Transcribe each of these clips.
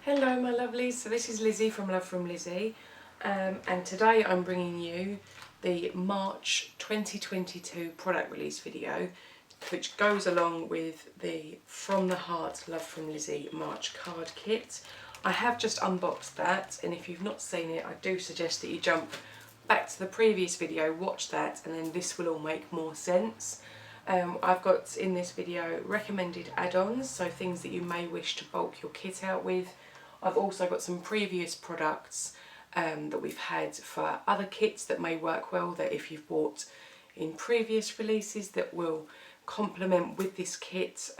Hello my lovelies, so this is Lizzie from Love from Lizzie, and today I'm bringing you the March 2022 product release video, which goes along with the From the Heart Love from Lizzie March card kit. I have just unboxed that, and if you've not seen it, I do suggest that you jump back to the previous video, watch that, and then this will all make more sense. I've got in this video recommended add-ons, so things that you may wish to bulk your kit out with. I've also got some previous products that we've had for other kits that may work well, that if you've bought in previous releases, that will complement with this kit.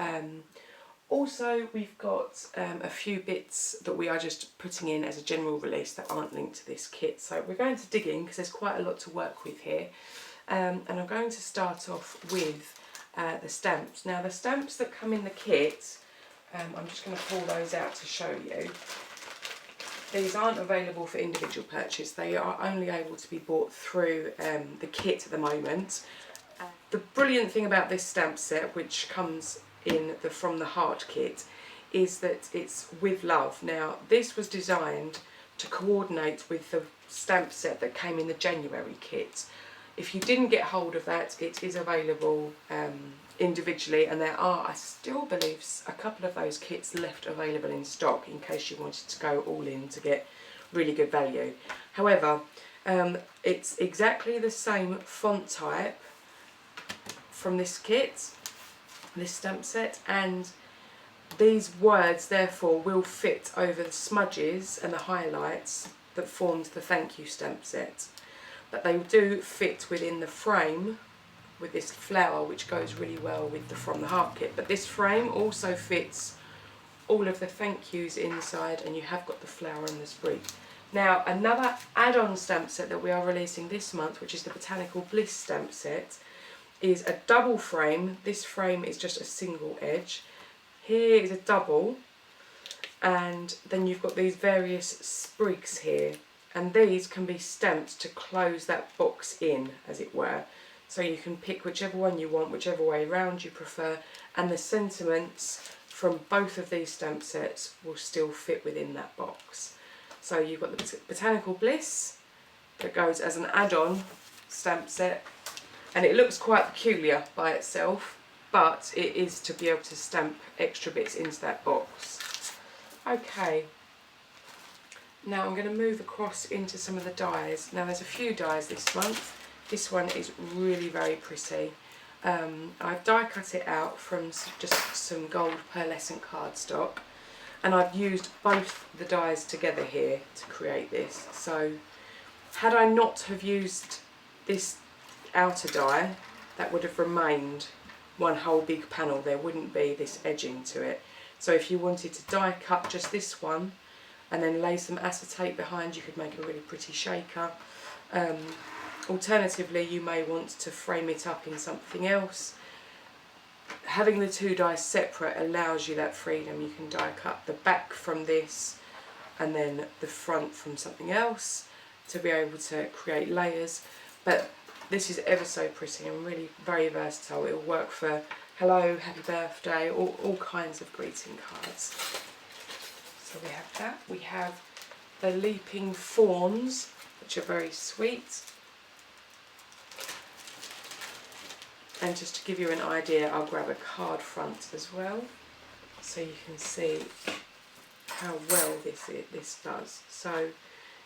Also, we've got a few bits that we are just putting in as a general release that aren't linked to this kit. So we're going to dig in because there's quite a lot to work with here. And I'm going to start off with the stamps. Now the stamps that come in the kit, I'm just going to pull those out to show you. These aren't available for individual purchase, they are only able to be bought through the kit at the moment. The brilliant thing about this stamp set, which comes in the From the Heart kit, is that it's with love. Now this was designed to coordinate with the stamp set that came in the January kit. If you didn't get hold of that, it is available individually, and there are, I still believe, a couple of those kits left available in stock in case you wanted to go all in to get really good value. However, it's exactly the same font type from this kit, this stamp set, and these words therefore will fit over the smudges and the highlights that formed the thank you stamp set. But they do fit within the frame with this flower, which goes really well with the From the Heart kit. But this frame also fits all of the thank yous inside, and you have got the flower and the sprig. Now another add-on stamp set that we are releasing this month, which is the Botanical Bliss stamp set, is a double frame. This frame is just a single edge. Here is a double, and then you've got these various sprigs here, and these can be stamped to close that box in, as it were. So you can pick whichever one you want, whichever way around you prefer, and the sentiments from both of these stamp sets will still fit within that box. So you've got the Botanical Bliss that goes as an add-on stamp set, and it looks quite peculiar by itself, but it is to be able to stamp extra bits into that box. Okay, now I'm going to move across into some of the dies. Now there's a few dies this month. This one is really very pretty. I've die cut it out from just some gold pearlescent cardstock, and I've used both the dies together here to create this. So had I not have used this outer die, that would have remained one whole big panel. There wouldn't be this edging to it. So if you wanted to die cut just this one and then lay some acetate behind, you could make a really pretty shaker. Alternatively, you may want to frame it up in something else. Having the two dies separate allows you that freedom. You can die cut the back from this and then the front from something else to be able to create layers. But this is ever so pretty and really very versatile. It will work for hello, happy birthday, all kinds of greeting cards. So we have that. We have the Leaping Fawns, which are very sweet. And just to give you an idea, I'll grab a card front as well, so you can see how well this does. So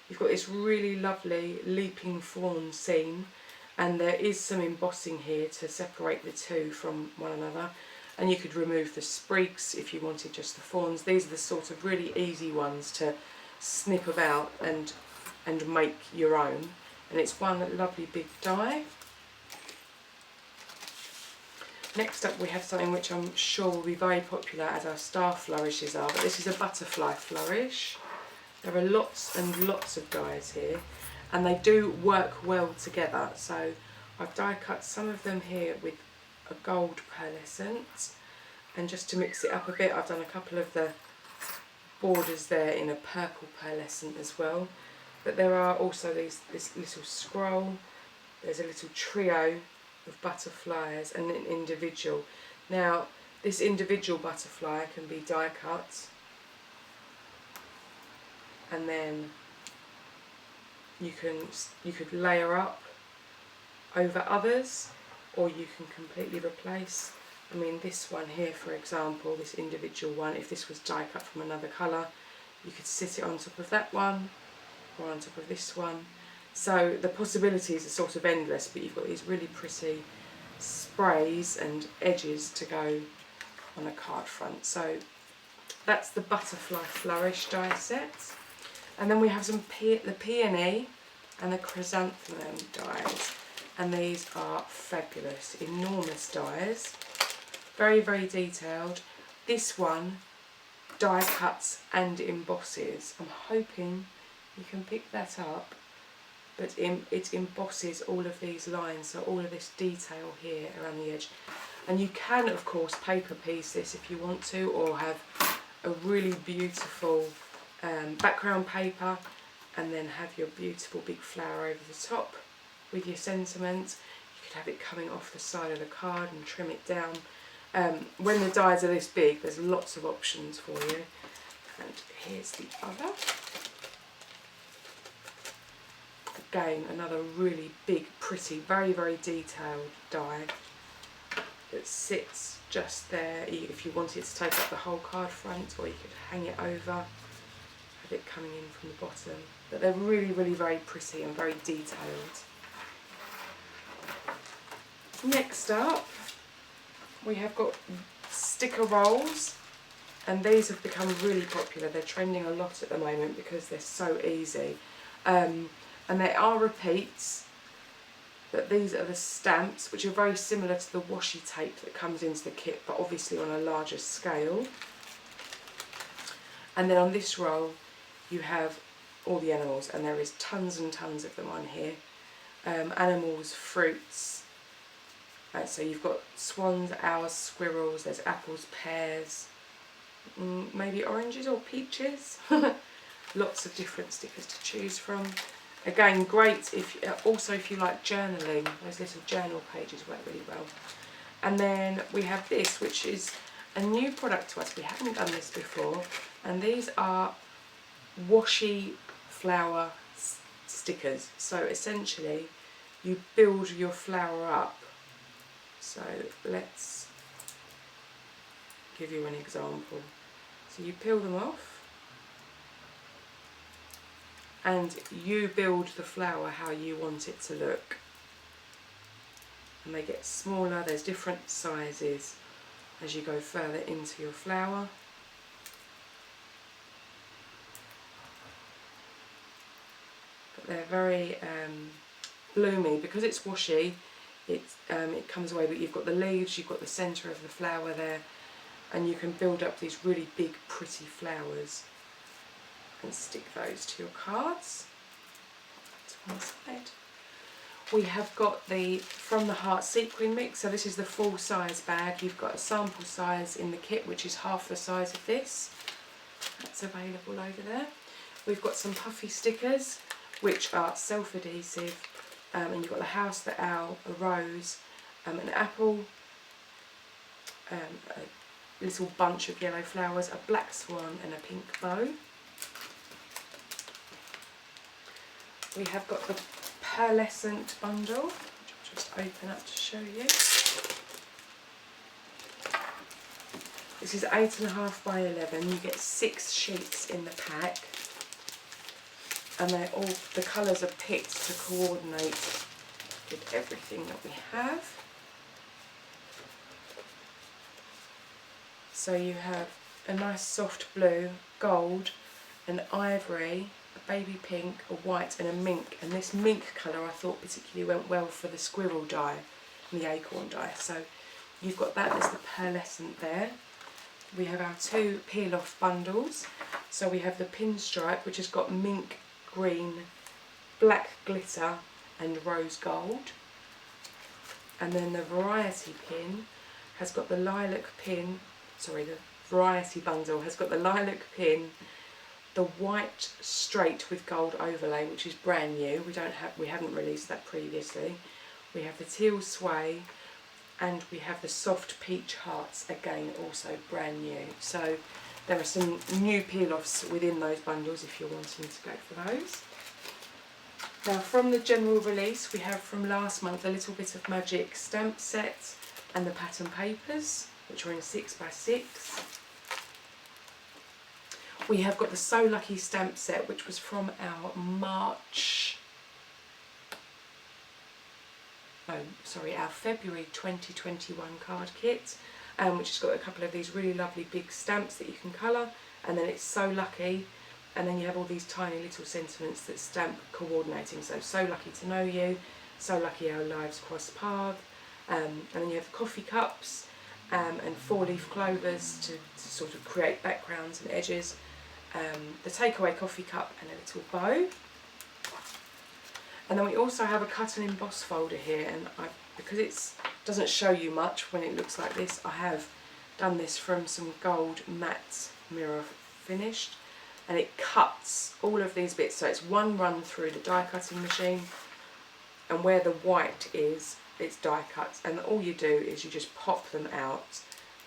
you've got this really lovely leaping fawn scene, and there is some embossing here to separate the two from one another. And you could remove the sprigs if you wanted just the fawns. These are the sort of really easy ones to snip about and make your own. And it's one lovely big die. Next up we have something which I'm sure will be very popular as our star flourishes are, but this is a butterfly flourish. There are lots and lots of dies here, and they do work well together. So I've die cut some of them here with a gold pearlescent, and just to mix it up a bit, I've done a couple of the borders there in a purple pearlescent as well. But there are also this little scroll, there's a little trio of butterflies and an individual. Now this individual butterfly can be die cut and then you could layer up over others, or you can completely replace. I mean, this one here, for example, this individual one, if this was die cut from another colour, you could sit it on top of that one or on top of this one. So the possibilities are sort of endless, but you've got these really pretty sprays and edges to go on a card front. So that's the Butterfly Flourish die set. And then we have some the Peony and the Chrysanthemum dies. And these are fabulous, enormous dies. Very, very detailed. This one die cuts and embosses. I'm hoping you can pick that up, but it embosses all of these lines, so all of this detail here around the edge. And you can, of course, paper piece this if you want to, or have a really beautiful background paper, and then have your beautiful big flower over the top with your sentiment. You could have it coming off the side of the card and trim it down. When the dies are this big, there's lots of options for you. And here's the other. Again, another really big, pretty, very, very detailed die that sits just there. If you wanted to take up the whole card front, or you could hang it over, have it coming in from the bottom. But they're really, really very pretty and very detailed. Next up, we have got sticker rolls, and these have become really popular. They're trending a lot at the moment because they're so easy. And they are repeats, but these are the stamps, which are very similar to the washi tape that comes into the kit, but obviously on a larger scale. And then on this roll you have all the animals, and there is tons and tons of them on here. Animals, fruits, so you've got swans, owls, squirrels, there's apples, pears, maybe oranges or peaches. Lots of different stickers to choose from. Again, great if you like journaling. Those little journal pages work really well. And then we have this, which is a new product to us. We haven't done this before, and these are washi flower stickers. So essentially you build your flower up. So let's give you an example. So you peel them off and you build the flower how you want it to look. And they get smaller, there's different sizes as you go further into your flower. But they're very bloomy. Because it's washi, it comes away, but you've got the leaves, you've got the centre of the flower there, and you can build up these really big pretty flowers and stick those to your cards. To one side. We have got the From the Heart Sequin mix, so this is the full size bag. You've got a sample size in the kit, which is half the size of this. That's available over there. We've got some puffy stickers, which are self-adhesive, and you've got the house, the owl, a rose, an apple, a little bunch of yellow flowers, a black swan and a pink bow. We have got the Pearlescent Bundle, which I'll just open up to show you. This is 8.5 by 11. You get 6 sheets in the pack, and the colours are picked to coordinate with everything that we have. So you have a nice soft blue, gold, an ivory, a baby pink, a white and a mink, and this mink colour I thought particularly went well for the squirrel die and the acorn die. So you've got that as the pearlescent there. We have our 2 peel-off bundles. So we have the pinstripe, which has got mink green, black glitter and rose gold, and then the variety pin has got the lilac pin, the variety bundle has got the lilac pin, the white straight with gold overlay, which is brand new. We haven't released that previously. We have the teal sway, and we have the soft peach hearts, again also brand new. So there are some new peel-offs within those bundles if you're wanting to go for those. Now from the general release, we have from last month a Little Bit of Magic stamp set and the pattern papers, which are in 6x6. We have got the So Lucky stamp set, which was from our our February 2021 card kit, which has got a couple of these really lovely big stamps that you can colour, and then it's So Lucky, and then you have all these tiny little sentiments that stamp coordinating. So lucky to know you, so lucky our lives cross paths, and then you have the coffee cups and 4-leaf clovers to sort of create backgrounds and edges, the takeaway coffee cup and a little bow. And then we also have a cut and emboss folder here, and because it doesn't show you much when it looks like this, I have done this from some gold matte mirror finished, and it cuts all of these bits, so it's one run through the die cutting machine, and where the white is, it's die cut, and all you do is you just pop them out,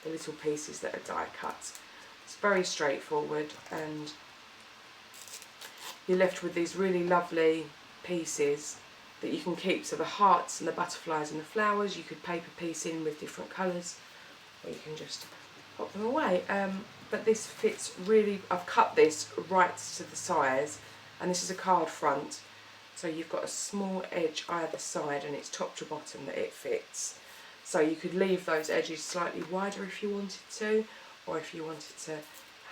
the little pieces that are die cut. It's very straightforward, and you're left with these really lovely pieces that you can keep. So the hearts and the butterflies and the flowers, you could paper piece in with different colours, or you can just pop them away. But this fits really, I've cut this right to the size, and this is a card front, so you've got a small edge either side, and it's top to bottom that it fits. So you could leave those edges slightly wider if you wanted to, or if you wanted to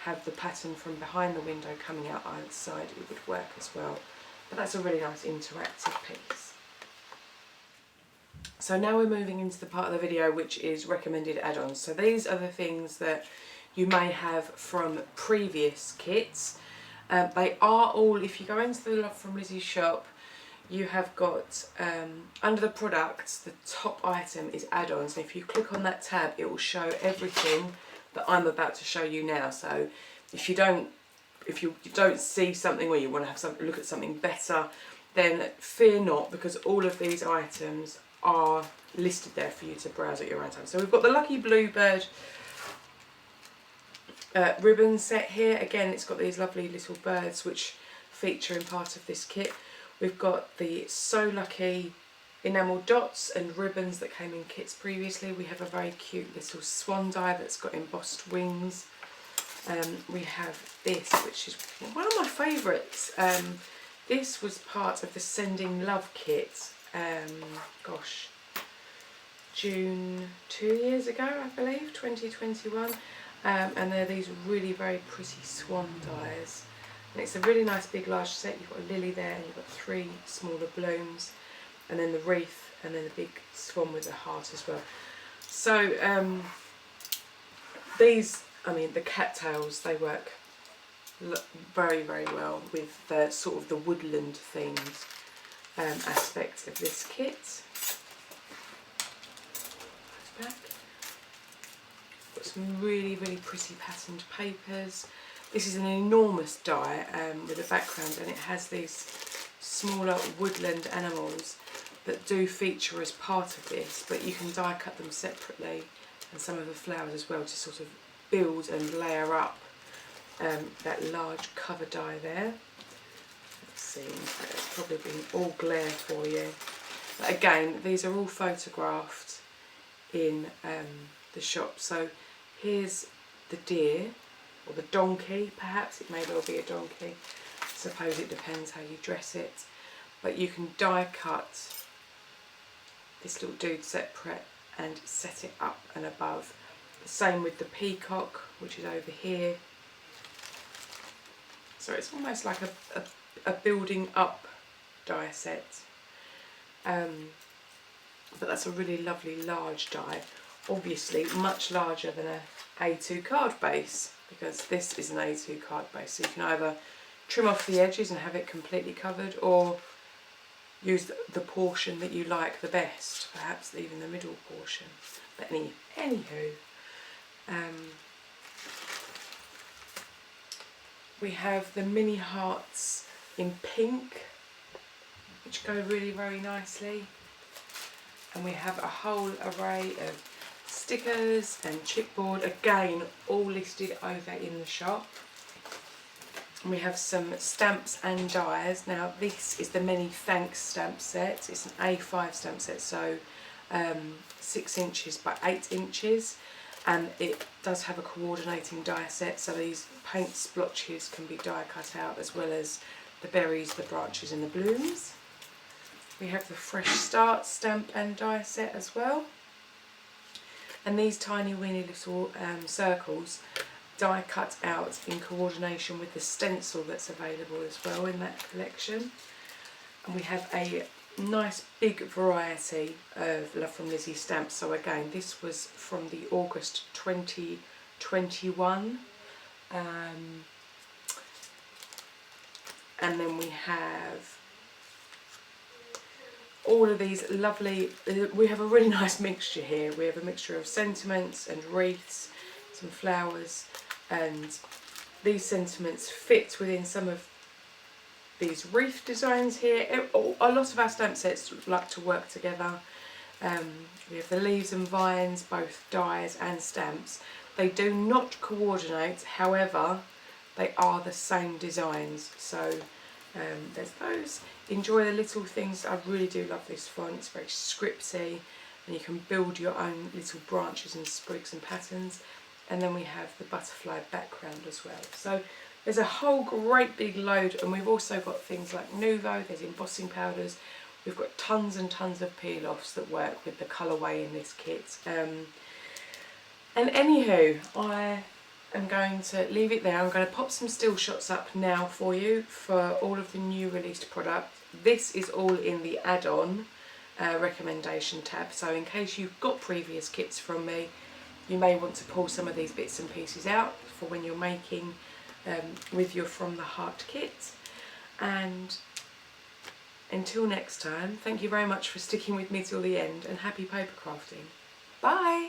have the pattern from behind the window coming out either side, it would work as well. But that's a really nice interactive piece. So now we're moving into the part of the video which is recommended add-ons. So these are the things that you may have from previous kits. They are all, if you go into the Love from Lizi shop, you have got, under the products, the top item is add-ons. And if you click on that tab, it will show everything that I'm about to show you now. So if you don't see something, or you want to have look at something better, then fear not, because all of these items are listed there for you to browse at your own time. So we've got the Lucky Bluebird ribbon set here. Again, it's got these lovely little birds which feature in part of this kit. We've got the So Lucky enamel dots and ribbons that came in kits previously. We have a very cute little swan die that's got embossed wings. We have this, which is one of my favourites. This was part of the Sending Love kit, June 2 years ago, I believe, 2021. And they're these really very pretty swan dies. And it's a really nice big large set. You've got a lily there, and you've got 3 smaller blooms, and then the wreath, and then the big swan with a heart as well. So these, I mean, the cattails, they work very, very well with the sort of the woodland themed aspect of this kit. Back. Got some really, really pretty patterned papers. This is an enormous die with a background, and it has these smaller woodland animals that do feature as part of this, but you can die cut them separately, and some of the flowers as well, to sort of build and layer up that large cover die there. Let's see, it's probably been all glare for you. But again, these are all photographed in the shop. So here's the deer, or the donkey perhaps, it may well be a donkey. I suppose it depends how you dress it. But you can die cut this little dude separate and set it up and above. The same with the peacock, which is over here. So it's almost like a building up die set. But that's a really lovely large die. Obviously much larger than a A2 card base, because this is an A2 card base. So you can either trim off the edges and have it completely covered, or use the portion that you like the best, perhaps even the middle portion. But anywho, we have the mini hearts in pink, which go really very nicely, and we have a whole array of stickers and chipboard, again all listed over in the shop. And we have some stamps and dies. Now this is the Many Thanks stamp set. It's an A5 stamp set, so 6 inches by 8 inches, and it does have a coordinating die set, so these paint splotches can be die cut out, as well as the berries, the branches and the blooms. We have the Fresh Start stamp and die set as well, and these tiny weeny little circles die cut out in coordination with the stencil that's available as well in that collection. And we have a nice big variety of Love from Lizi stamps. So again, this was from the August 2021, and then we have all of these lovely, we have a really nice mixture here. We have a mixture of sentiments and wreaths, some flowers, and these sentiments fit within some of these wreath designs here. A lot of our stamp sets like to work together. We have the leaves and vines, both dies and stamps. They do not coordinate, however they are the same designs. So there's those. Enjoy the little things. I really do love this font. It's very scripty, and you can build your own little branches and sprigs and patterns. And then we have the butterfly background as well. So there's a whole great big load, and we've also got things like Nuvo, there's embossing powders, we've got tons and tons of peel-offs that work with the colourway in this kit. And anywho, I am going to leave it there. I'm going to pop some still shots up now for you for all of the new released product. This is all in the add-on recommendation tab, so in case you've got previous kits from me, you may want to pull some of these bits and pieces out for when you're making with your From the Heart kit. And until next time, thank you very much for sticking with me till the end, and happy paper crafting. Bye!